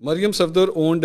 Mariam Safdar owned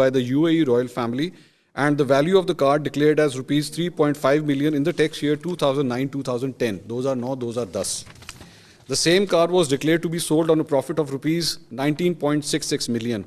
by the UAE royal family, and the value of the car declared as rupees 3.5 million in the tax year 2009-2010. 2009-2010. The same car was declared to be sold on a profit of rupees 19.66 million.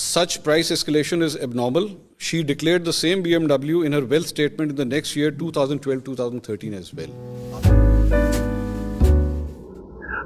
Such price escalation is abnormal. She declared the same BMW in her wealth statement in the next year 2012-2013 as well.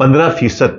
15%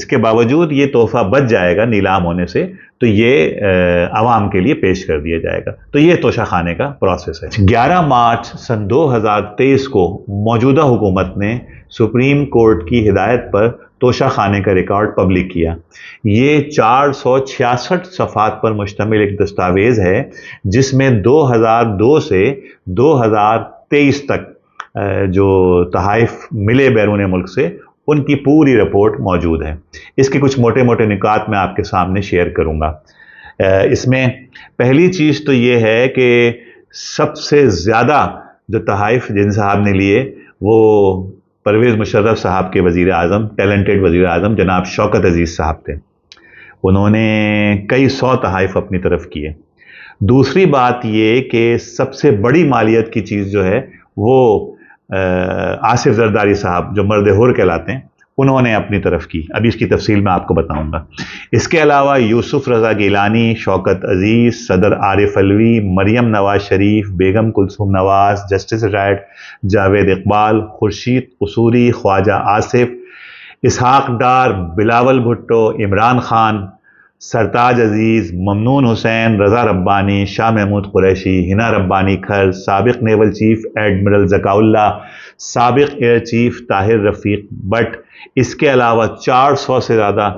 اس کے باوجود یہ تحفہ بچ جائے گا نیلام ہونے سے تو یہ عوام کے لیے پیش کر دیا جائے گا. تو یہ توشہ خانے کا پروسیس ہے. 11 مارچ سن 2023 کو موجودہ حکومت نے سپریم کورٹ کی ہدایت پر توشہ خانے کا ریکارڈ پبلک کیا. یہ 466 صفحات پر مشتمل ایک دستاویز ہے جس میں 2002 سے 2023 تک جو تحائف ملے بیرون ملک سے ان کی پوری رپورٹ موجود ہے. اس کے کچھ موٹے موٹے نکات میں آپ کے سامنے شیئر کروں گا. اس میں پہلی چیز تو یہ ہے کہ سب سے زیادہ جو تحائف جن صاحب نے لیے وہ پرویز مشرف صاحب کے وزیر اعظم، ٹیلنٹڈ وزیر اعظم جناب شوکت عزیز صاحب تھے. انہوں نے کئی 100 تحائف اپنی طرف کیے. دوسری بات یہ کہ سب سے بڑی مالیت کی چیز جو ہے وہ آصف زرداری صاحب جو مرد حر کہلاتے ہیں انہوں نے اپنی طرف کی. ابھی اس کی تفصیل میں آپ کو بتاؤں گا. اس کے علاوہ یوسف رضا گیلانی، شوکت عزیز، صدر عارف علوی، مریم نواز شریف، بیگم کلثوم نواز، جسٹس ریٹائرڈ جاوید اقبال، خورشید قصوری، خواجہ آصف، اسحاق ڈار، بلاول بھٹو، عمران خان، سرتاج عزیز، ممنون حسین، رضا ربانی، شاہ محمود قریشی، ہنا ربانی کھر، سابق naval chief admiral Zakaullah, سابق ایئر چیف طاہر رفیق بٹ، اس کے علاوہ 400 سے زیادہ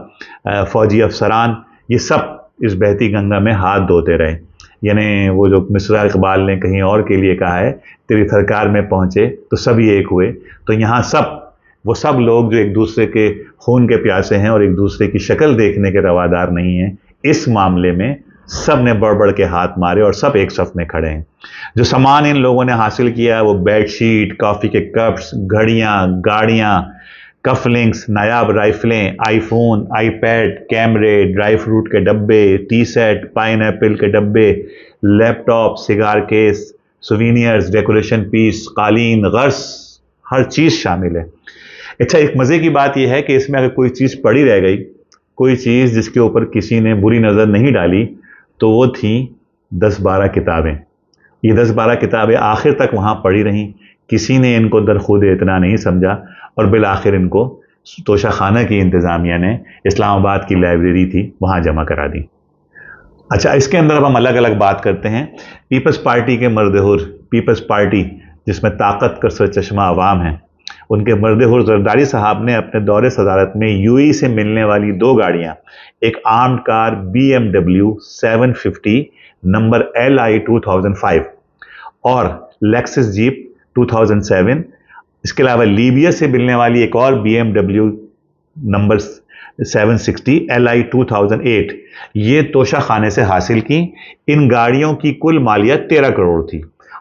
فوجی افسران، یہ سب اس بہتی گنگا میں ہاتھ دھوتے رہے. یعنی وہ جو مصرع اقبال نے کہیں اور کے لیے کہا ہے، تیری تھرکار میں پہنچے تو سب ہی ایک ہوئے. تو یہاں وہ سب لوگ جو ایک دوسرے کے خون کے پیاسے ہیں اور ایک دوسرے کی شکل دیکھنے کے روادار نہیں ہیں، اس معاملے میں سب نے بڑھ بڑھ کے ہاتھ مارے اور سب ایک صف میں کھڑے ہیں. جو سامان ان لوگوں نے حاصل کیا ہے وہ بیڈ شیٹ، کافی کے کپس، گھڑیاں، گاڑیاں، کف لنکس، نایاب رائفلیں، آئی فون، آئی پیڈ، کیمرے، ڈرائی فروٹ کے ڈبے، ٹی سیٹ، پائن ایپل کے ڈبے، لیپ ٹاپ، سگار کیس، سوینئرز، ڈیکوریشن پیس، قالین، غرس، ہر چیز شامل ہے. اچھا، ایک مزے کی بات یہ ہے کہ اس میں اگر کوئی چیز پڑی رہ گئی، کوئی چیز جس کے اوپر کسی نے بری نظر نہیں ڈالی، تو وہ تھیں 10-12 کتابیں. یہ 10-12 کتابیں آخر تک وہاں پڑی رہیں. کسی نے ان کو درخود اعتنا نہیں سمجھا اور بالآخر ان کو توشہ خانہ کی انتظامیہ نے اسلام آباد کی لائبریری تھی وہاں جمع کرا دی. اچھا، اس کے اندر اب ہم الگ الگ بات کرتے ہیں. پیپلز پارٹی کے مرد حر، پیپلز پارٹی جس میں طاقت کا سرچشمہ عوام ہیں، ان کے مرد حر زرداری صاحب نے اپنے دور صدارت میں UAE سے ملنے والی 2 گاڑیاں، ایک آرمڈ کار BMW 750 نمبر LI 2005 اور لیکسس جیپ 2007، اس کے علاوہ لیبیا سے ملنے والی ایک اور BMW نمبر 760 LI 2008، یہ توشہ خانے سے حاصل کی. ان گاڑیوں کی کل مالیت 13 کروڑ تھی.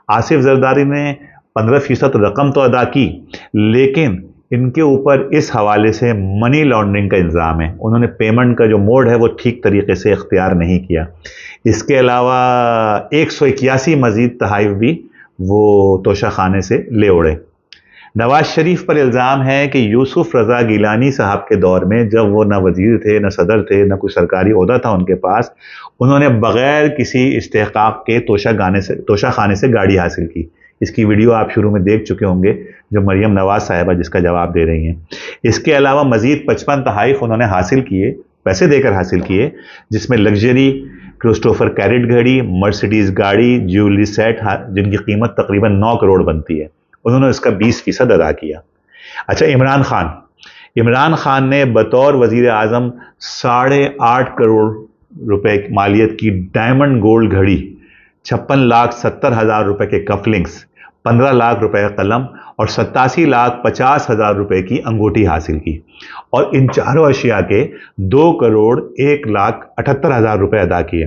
آصف زرداری نے 15% رقم تو ادا کی، لیکن ان کے اوپر اس حوالے سے منی لانڈرنگ کا الزام ہے. انہوں نے پیمنٹ کا جو موڈ ہے وہ ٹھیک طریقے سے اختیار نہیں کیا. اس کے علاوہ 181 مزید تحائف بھی وہ توشہ خانے سے لے اڑے. نواز شریف پر الزام ہے کہ یوسف رضا گیلانی صاحب کے دور میں جب وہ نہ وزیر تھے، نہ صدر تھے، نہ کوئی سرکاری عہدہ تھا ان کے پاس، انہوں نے بغیر کسی استحقاق کے توشہ خانے سے گاڑی حاصل کی. اس کی ویڈیو آپ شروع میں دیکھ چکے ہوں گے جو مریم نواز صاحبہ جس کا جواب دے رہی ہیں. اس کے علاوہ مزید 55 تحائف انہوں نے حاصل کیے، پیسے دے کر حاصل کیے، جس میں لگژری کرسٹوفر کیرٹ گھڑی، مرسیڈیز گاڑی، جیولری سیٹ جن کی قیمت تقریباً 9 کروڑ بنتی ہے. انہوں نے اس کا 20% ادا کیا. اچھا، عمران خان نے بطور وزیر اعظم 8.5 کروڑ روپے مالیت کی ڈائمنڈ گولڈ گھڑی، 56,70,000 روپے کے کف لنکس، 15 لاکھ روپے کا قلم اور 87,50,000 روپے کی انگوٹھی حاصل کی. اور ان چاروں اشیاء کے 2,01,78,000 روپے ادا کیے.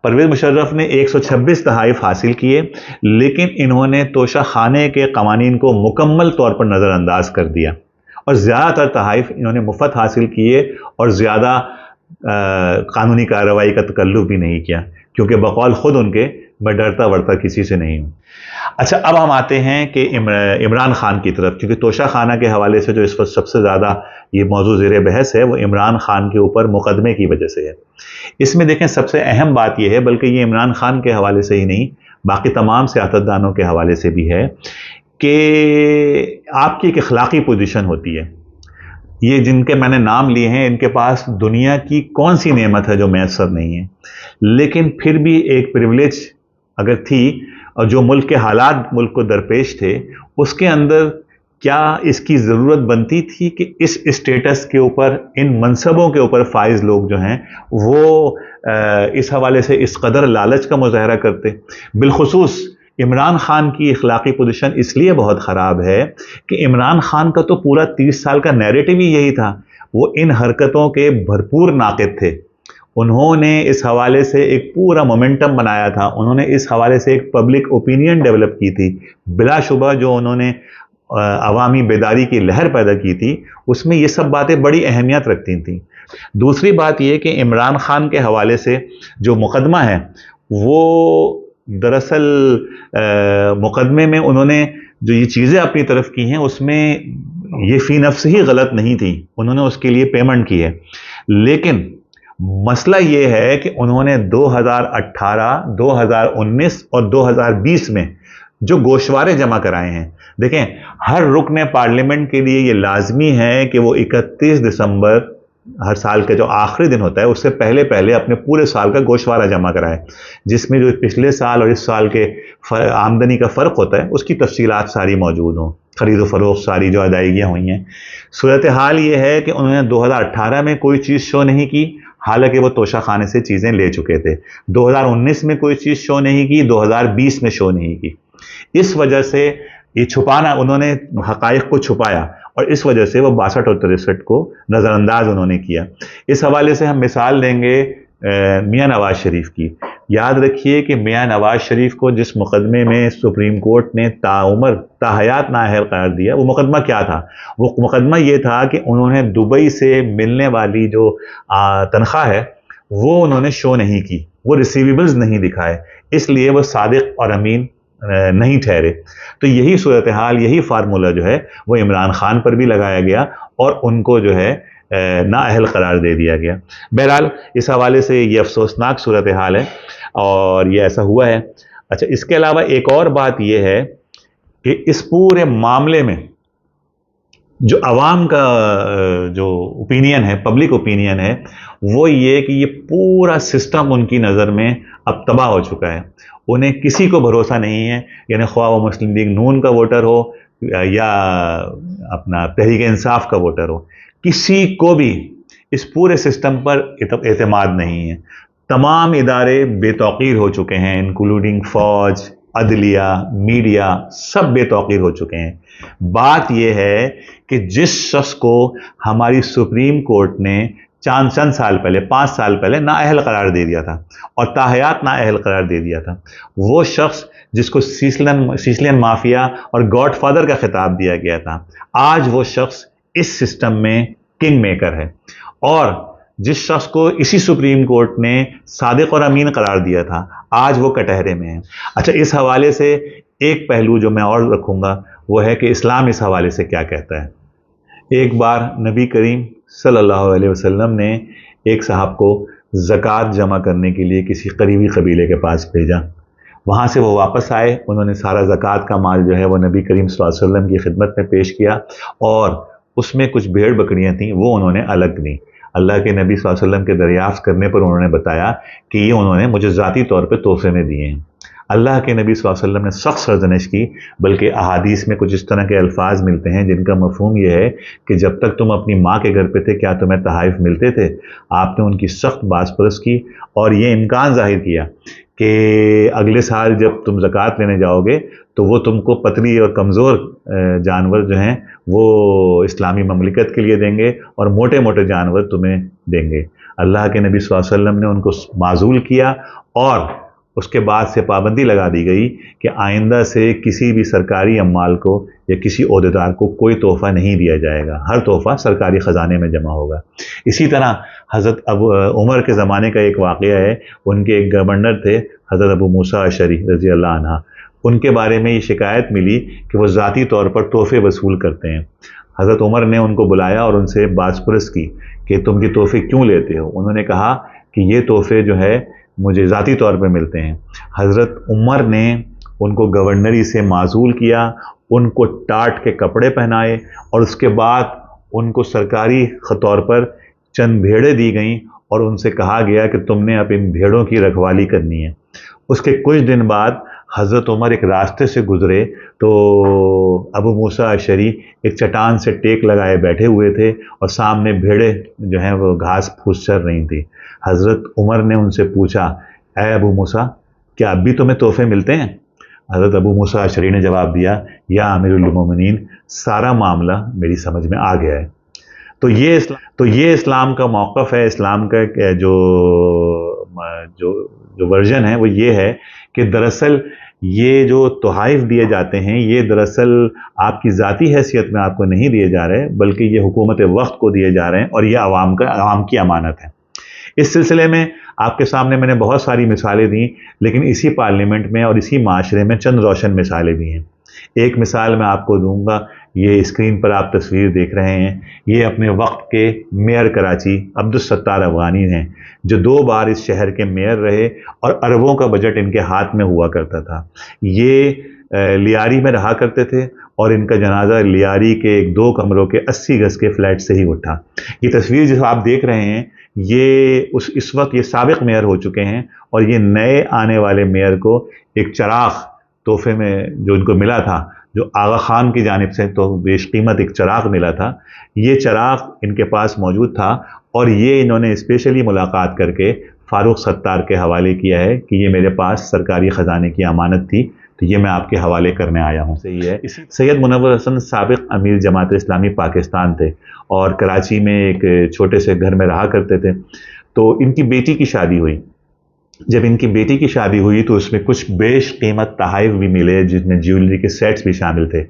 پرویز مشرف نے 126 تحائف حاصل کیے، لیکن انہوں نے توشہ خانے کے قوانین کو مکمل طور پر نظر انداز کر دیا اور زیادہ تر تحائف انہوں نے مفت حاصل کیے اور زیادہ قانونی کارروائی کا تکلف بھی نہیں کیا، کیونکہ بقول خود ان کے میں ڈرتا ورتا کسی سے نہیں ہوں. اچھا، اب ہم آتے ہیں کہ عمران خان کی طرف، کیونکہ توشہ خانہ کے حوالے سے جو اس وقت سب سے زیادہ یہ موضوع زیر بحث ہے وہ عمران خان کے اوپر مقدمے کی وجہ سے ہے. اس میں دیکھیں سب سے اہم بات یہ ہے، بلکہ یہ عمران خان کے حوالے سے ہی نہیں باقی تمام سیاستدانوں کے حوالے سے بھی ہے، کہ آپ کی ایک اخلاقی پوزیشن ہوتی ہے. یہ جن کے میں نے نام لیے ہیں ان کے پاس دنیا کی کون سی نعمت ہے جو میسر نہیں ہے، لیکن پھر بھی ایک پریولیج اگر تھی اور جو ملک کے حالات ملک کو درپیش تھے اس کے اندر کیا اس کی ضرورت بنتی تھی کہ اس اسٹیٹس کے اوپر ان منصبوں کے اوپر فائز لوگ جو ہیں وہ اس حوالے سے اس قدر لالچ کا مظاہرہ کرتے؟ بالخصوص عمران خان کی اخلاقی پوزیشن اس لیے بہت خراب ہے کہ عمران خان کا تو پورا 30 سال کا نیریٹو ہی یہی تھا، وہ ان حرکتوں کے بھرپور ناقد تھے، انہوں نے اس حوالے سے ایک پورا مومنٹم بنایا تھا، انہوں نے اس حوالے سے ایک پبلک اوپینین ڈیولپ کی تھی، بلا شبہ جو انہوں نے عوامی بیداری کی لہر پیدا کی تھی اس میں یہ سب باتیں بڑی اہمیت رکھتی تھیں۔ دوسری بات یہ کہ عمران خان کے حوالے سے جو مقدمہ ہے وہ دراصل مقدمے میں انہوں نے جو یہ چیزیں اپنی طرف کی ہیں اس میں یہ فی نفس ہی غلط نہیں تھی، انہوں نے اس کے لیے پیمنٹ کی ہے، لیکن مسئلہ یہ ہے کہ انہوں نے 2018 2019 اور 2020 میں جو گوشوارے جمع کرائے ہیں، دیکھیں ہر رکن پارلیمنٹ کے لیے یہ لازمی ہے کہ وہ 31 دسمبر ہر سال کا جو آخری دن ہوتا ہے اس سے پہلے پہلے اپنے پورے سال کا گوشوارہ جمع کرائے، جس میں جو پچھلے سال اور اس سال کے آمدنی کا فرق ہوتا ہے اس کی تفصیلات ساری موجود ہوں، خرید و فروخت ساری جو ادائیگیاں ہوئی ہیں۔ صورتحال یہ ہے کہ انہوں نے 2018 میں کوئی چیز شو نہیں کی، حالانکہ وہ توشہ خانے سے چیزیں لے چکے تھے، 2019 میں کوئی چیز شو نہیں کی، 2020 میں شو نہیں کی۔ اس وجہ سے یہ چھپانا، انہوں نے حقائق کو چھپایا اور اس وجہ سے وہ 62 اور 63 کو نظر انداز انہوں نے کیا۔ اس حوالے سے ہم مثال دیں گے میاں نواز شریف کی۔ یاد رکھیے کہ میاں نواز شریف کو جس مقدمے میں سپریم کورٹ نے تاعمر تاحیات نااہل قرار دیا، وہ مقدمہ کیا تھا؟ وہ مقدمہ یہ تھا کہ انہوں نے دبئی سے ملنے والی جو تنخواہ ہے وہ انہوں نے شو نہیں کی، وہ ریسیویبلز نہیں دکھائے، اس لیے وہ صادق اور امین نہیں ٹھہرے۔ تو یہی صورتحال، یہی فارمولہ جو ہے وہ عمران خان پر بھی لگایا گیا اور ان کو جو ہے نااہل قرار دے دیا گیا۔ بہرحال اس حوالے سے یہ افسوسناک صورتحال ہے اور یہ ایسا ہوا ہے۔ اچھا، اس کے علاوہ ایک اور بات یہ ہے کہ اس پورے معاملے میں جو عوام کا جو اوپینین ہے، پبلک اوپینین ہے، وہ یہ کہ یہ پورا سسٹم ان کی نظر میں اب تباہ ہو چکا ہے، انہیں کسی کو بھروسہ نہیں ہے، یعنی خواہ وہ مسلم لیگ نون کا ووٹر ہو یا اپنا تحریک انصاف کا ووٹر ہو، کسی کو بھی اس پورے سسٹم پر اعتماد نہیں ہے۔ تمام ادارے بے توقیر ہو چکے ہیں، انکلوڈنگ فوج، عدلیہ، میڈیا، سب بے توقیر ہو چکے ہیں۔ بات یہ ہے کہ جس شخص کو ہماری سپریم کورٹ نے چند سال پہلے، 5 سال پہلے نااہل قرار دے دیا تھا اور تاحیات نااہل قرار دے دیا تھا، وہ شخص جس کو سیسلین مافیا اور گاڈ فادر کا خطاب دیا گیا تھا، آج وہ شخص اس سسٹم میں کنگ میکر ہے، اور جس شخص کو اسی سپریم کورٹ نے صادق اور امین قرار دیا تھا آج وہ کٹہرے میں ہے۔ اچھا، اس حوالے سے ایک پہلو جو میں اور رکھوں گا وہ ہے کہ اسلام اس حوالے سے کیا کہتا ہے۔ ایک بار نبی کریم صلی اللہ علیہ وسلم نے ایک صاحب کو زکوٰۃ جمع کرنے کے لیے کسی قریبی قبیلے کے پاس بھیجا، وہاں سے وہ واپس آئے، انہوں نے سارا زکوٰۃ کا مال جو ہے وہ نبی کریم صلی اللہ علیہ وسلم کی خدمت میں پیش کیا، اور اس میں کچھ بھیڑ بکریاں تھیں وہ انہوں نے الگ دیں۔ اللہ کے نبی صلی اللہ علیہ وسلم کے دریافت کرنے پر انہوں نے بتایا کہ یہ انہوں نے مجھے ذاتی طور پہ تحفے میں دیے ہیں۔ اللہ کے نبی صلی اللہ علیہ وسلم نے سخت سرزنش کی، بلکہ احادیث میں کچھ اس طرح کے الفاظ ملتے ہیں جن کا مفہوم یہ ہے کہ جب تک تم اپنی ماں کے گھر پہ تھے کیا تمہیں تحائف ملتے تھے؟ آپ نے ان کی سخت باز پرست کی اور یہ امکان ظاہر کیا کہ اگلے سال جب تم زکوٰۃ لینے جاؤ گے تو وہ تم کو پتلی اور کمزور جانور جو ہیں وہ اسلامی مملکت کے لیے دیں گے اور موٹے موٹے جانور تمہیں دیں گے۔ اللہ کے نبی صلی اللہ علیہ وسلم نے ان کو معزول کیا اور اس کے بعد سے پابندی لگا دی گئی کہ آئندہ سے کسی بھی سرکاری عمال کو یا کسی عہدیدار کو کوئی تحفہ نہیں دیا جائے گا، ہر تحفہ سرکاری خزانے میں جمع ہوگا۔ اسی طرح حضرت عمر کے زمانے کا ایک واقعہ ہے، ان کے ایک گورنر تھے حضرت ابو موسیٰ اشعری رضی اللہ عنہ، ان کے بارے میں یہ شکایت ملی کہ وہ ذاتی طور پر تحفے وصول کرتے ہیں۔ حضرت عمر نے ان کو بلایا اور ان سے باز پرس کی کہ تم یہ تحفے کیوں لیتے ہو؟ انہوں نے کہا کہ یہ تحفے جو ہے مجھے ذاتی طور پہ ملتے ہیں۔ حضرت عمر نے ان کو گورنری سے معزول کیا، ان کو ٹاٹ کے کپڑے پہنائے اور اس کے بعد ان کو سرکاری طور پر چند بھیڑیں دی گئیں اور ان سے کہا گیا کہ تم نے اب ان بھیڑوں کی رکھوالی کرنی ہے۔ اس کے کچھ دن بعد حضرت عمر ایک راستے سے گزرے تو ابو موسیٰ اشعری ایک چٹان سے ٹیک لگائے بیٹھے ہوئے تھے اور سامنے بھیڑیں جو ہیں وہ گھاس پھوس چر رہی تھیں۔ حضرت عمر نے ان سے پوچھا، اے ابو موسیٰ، کیا اب بھی تمہیں تحفے ملتے ہیں؟ حضرت ابو موسیٰ اشعری نے جواب دیا، یا امیر المومنین، سارا معاملہ میری سمجھ میں آ گیا ہے۔ تو یہ اسلام کا موقف ہے۔ اسلام کا جو ورژن ہے وہ یہ ہے کہ دراصل یہ جو تحائف دیے جاتے ہیں یہ دراصل آپ کی ذاتی حیثیت میں آپ کو نہیں دیے جا رہے، بلکہ یہ حکومت وقت کو دیے جا رہے ہیں اور یہ عوام کی امانت ہے۔ اس سلسلے میں آپ کے سامنے میں نے بہت ساری مثالیں دیں، لیکن اسی پارلیمنٹ میں اور اسی معاشرے میں چند روشن مثالیں بھی ہیں۔ ایک مثال میں آپ کو دوں گا، یہ اسکرین پر آپ تصویر دیکھ رہے ہیں، یہ اپنے وقت کے میئر کراچی عبدالستار افغانی ہیں، جو 2 بار اس شہر کے میئر رہے اور اربوں کا بجٹ ان کے ہاتھ میں ہوا کرتا تھا۔ یہ لیاری میں رہا کرتے تھے اور ان کا جنازہ لیاری کے 2 کمروں کے 80 گز کے فلیٹ سے ہی اٹھا۔ یہ تصویر جو آپ دیکھ رہے ہیں یہ اس وقت یہ سابق میئر ہو چکے ہیں اور یہ نئے آنے والے میئر کو ایک چراغ تحفے میں جو ان کو ملا تھا، جو آغا خان کی جانب سے تو بیش قیمت ایک چراغ ملا تھا، یہ چراغ ان کے پاس موجود تھا اور یہ انہوں نے اسپیشلی ملاقات کر کے فاروق ستار کے حوالے کیا ہے کہ یہ میرے پاس سرکاری خزانے کی امانت تھی، تو یہ میں آپ کے حوالے کرنے آیا ہوں۔ صحیح ہے۔ سید منور حسن سابق امیر جماعت اسلامی پاکستان تھے اور کراچی میں ایک چھوٹے سے گھر میں رہا کرتے تھے۔ تو ان کی بیٹی کی شادی ہوئی۔ جب ان کی بیٹی کی شادی ہوئی تو اس میں کچھ بیش قیمت تحائف بھی ملے، جس میں جیولری کے سیٹس بھی شامل تھے۔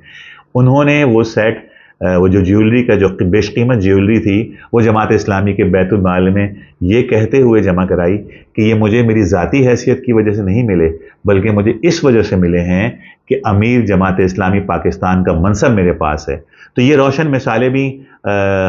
انہوں نے وہ سیٹ، وہ جو جیولری کا جو بیش قیمت جیولری تھی، وہ جماعت اسلامی کے بیت المال میں یہ کہتے ہوئے جمع کرائی کہ یہ مجھے میری ذاتی حیثیت کی وجہ سے نہیں ملے، بلکہ مجھے اس وجہ سے ملے ہیں کہ امیر جماعت اسلامی پاکستان کا منصب میرے پاس ہے۔ تو یہ روشن مثالیں بھی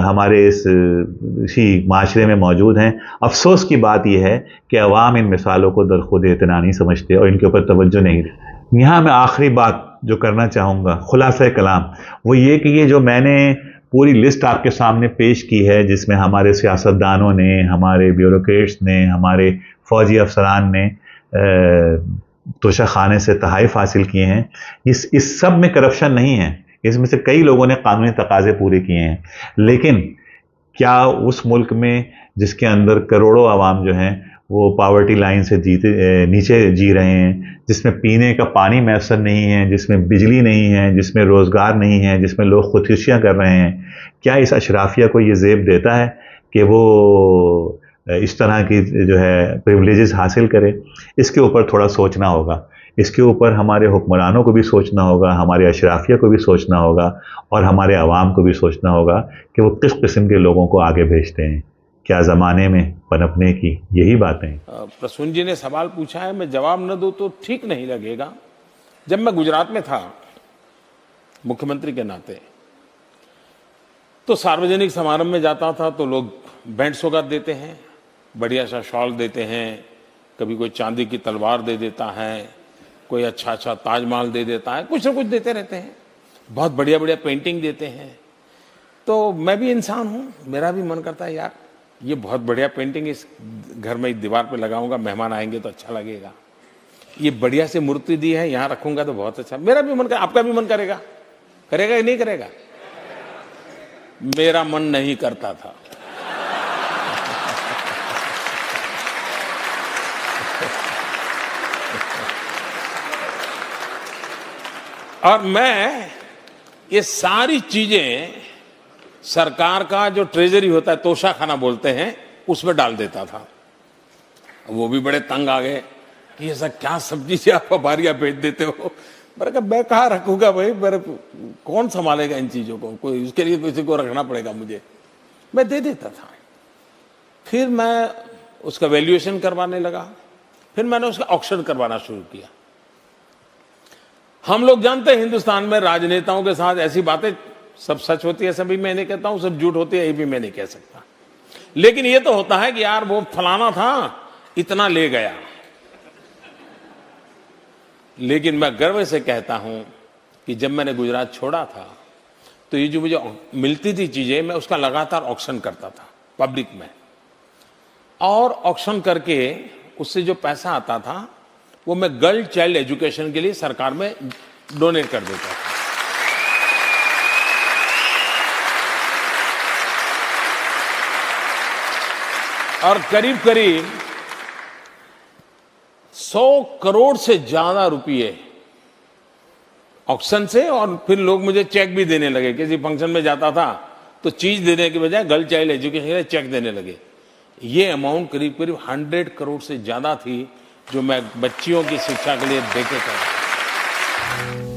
ہمارے اسی معاشرے میں موجود ہیں۔ افسوس کی بات یہ ہے کہ عوام ان مثالوں کو در خود اعتنا نہیں سمجھتے اور ان کے اوپر توجہ نہیں دیتے۔ یہاں میں آخری بات جو کرنا چاہوں گا، خلاصہ کلام، وہ یہ کہ یہ جو میں نے پوری لسٹ آپ کے سامنے پیش کی ہے، جس میں ہمارے سیاستدانوں نے، ہمارے بیوروکریٹس نے، ہمارے فوجی افسران نے توشہ خانے سے تحائف حاصل کیے ہیں، اس سب میں کرپشن نہیں ہے۔ اس میں سے کئی لوگوں نے قانونی تقاضے پورے کیے ہیں، لیکن کیا اس ملک میں جس کے اندر کروڑوں عوام جو ہیں وہ پاورٹی لائن سے نیچے جی رہے ہیں، جس میں پینے کا پانی میسر نہیں ہے، جس میں بجلی نہیں ہے، جس میں روزگار نہیں ہے، جس میں لوگ خودکشیاں کر رہے ہیں، کیا اس اشرافیہ کو یہ زیب دیتا ہے کہ وہ اس طرح کی جو ہے پریولیجز حاصل کرے؟ اس کے اوپر تھوڑا سوچنا ہوگا۔ اس کے اوپر ہمارے حکمرانوں کو بھی سوچنا ہوگا، ہمارے اشرافیہ کو بھی سوچنا ہوگا اور ہمارے عوام کو بھی سوچنا ہوگا کہ وہ کس قسم کے لوگوں کو آگے بھیجتے ہیں۔ کیا زمانے میں پنپنے کی یہی باتیں؟ پرسون جی نے سوال پوچھا ہے، میں جواب نہ دوں تو ٹھیک نہیں لگے گا۔ جب میں گجرات میں تھا مکھیہ منتری کے ناطے، تو ساروجنک سمارمبھ میں جاتا تھا تو لوگ بینڈ سوگات دیتے ہیں، بڑھیا سا شال دیتے ہیں، کبھی کوئی چاندی کی تلوار دے دیتا ہے، کوئی اچھا تاج محل دے دیتا ہے، کچھ نہ کچھ دیتے رہتے ہیں، بہت بڑھیا پینٹنگ دیتے ہیں۔ تو میں بھی انسان ہوں، میرا بھی من کرتا ہے یار یہ بہت بڑھیا پینٹنگ اس گھر میں دیوار پہ لگاؤں گا، مہمان آئیں گے تو اچھا لگے گا، یہ بڑھیا سے مورتی دی ہے یہاں رکھوں گا تو بہت اچھا۔ میرا بھی من کرے، آپ کا بھی من کرے گا کہ نہیں کرے گا؟ میرا من نہیں کرتا تھا۔ اور میں یہ ساری چیزیں سرکار کا جو ٹریجری ہوتا ہے، توشہ خانہ بولتے ہیں، اس میں ڈال دیتا تھا۔ وہ بھی بڑے تنگ آ گئے کہ یہ سب کیا سبزی سے آپ باریاں بیچ دیتے ہو۔ میں نے کہا میں کہاں رکھوں گا بھائی، کون سنبھالے گا ان چیزوں کو، کوئی اس کے لیے کسی کو رکھنا پڑے گا مجھے۔ میں دے دیتا تھا۔ پھر میں اس کا ویلیویشن کروانے لگا، پھر میں نے اس کا آکشن کروانا شروع کیا۔ ہم لوگ جانتے ہیں ہندوستان میں راجنیتاؤں کے ساتھ ایسی باتیں سب سچ ہوتی ہے، سبھی میں نہیں کہتا ہوں، سب جھوٹ ہوتی ہے یہ بھی میں نہیں کہہ سکتا، لیکن یہ تو ہوتا ہے کہ یار وہ فلانا تھا اتنا لے گیا۔ لیکن میں گرو سے کہتا ہوں کہ جب میں نے گجرات چھوڑا تھا تو یہ جو مجھے ملتی تھی چیزیں میں اس کا لگاتار آکشن کرتا تھا پبلک میں, اور آکشن کر کے اس سے جو پیسہ آتا تھا وہ میں گرل چائلڈ ایجوکیشن کے لیے سرکار میں ڈونیٹ کر دیتا تھا. اور قریب قریب 100 کروڑ سے زیادہ روپئے آکشن سے, اور پھر لوگ مجھے چیک بھی دینے لگے. کسی فنکشن میں جاتا تھا تو چیز دینے کے بجائے گرل چائلڈ ایجوکیشن کے لیے چیک دینے لگے. یہ اماؤنٹ قریب قریب 100 کروڑ سے زیادہ تھی جو میں بچیوں کی شکشا کے لیے دے کے کر رہا ہوں.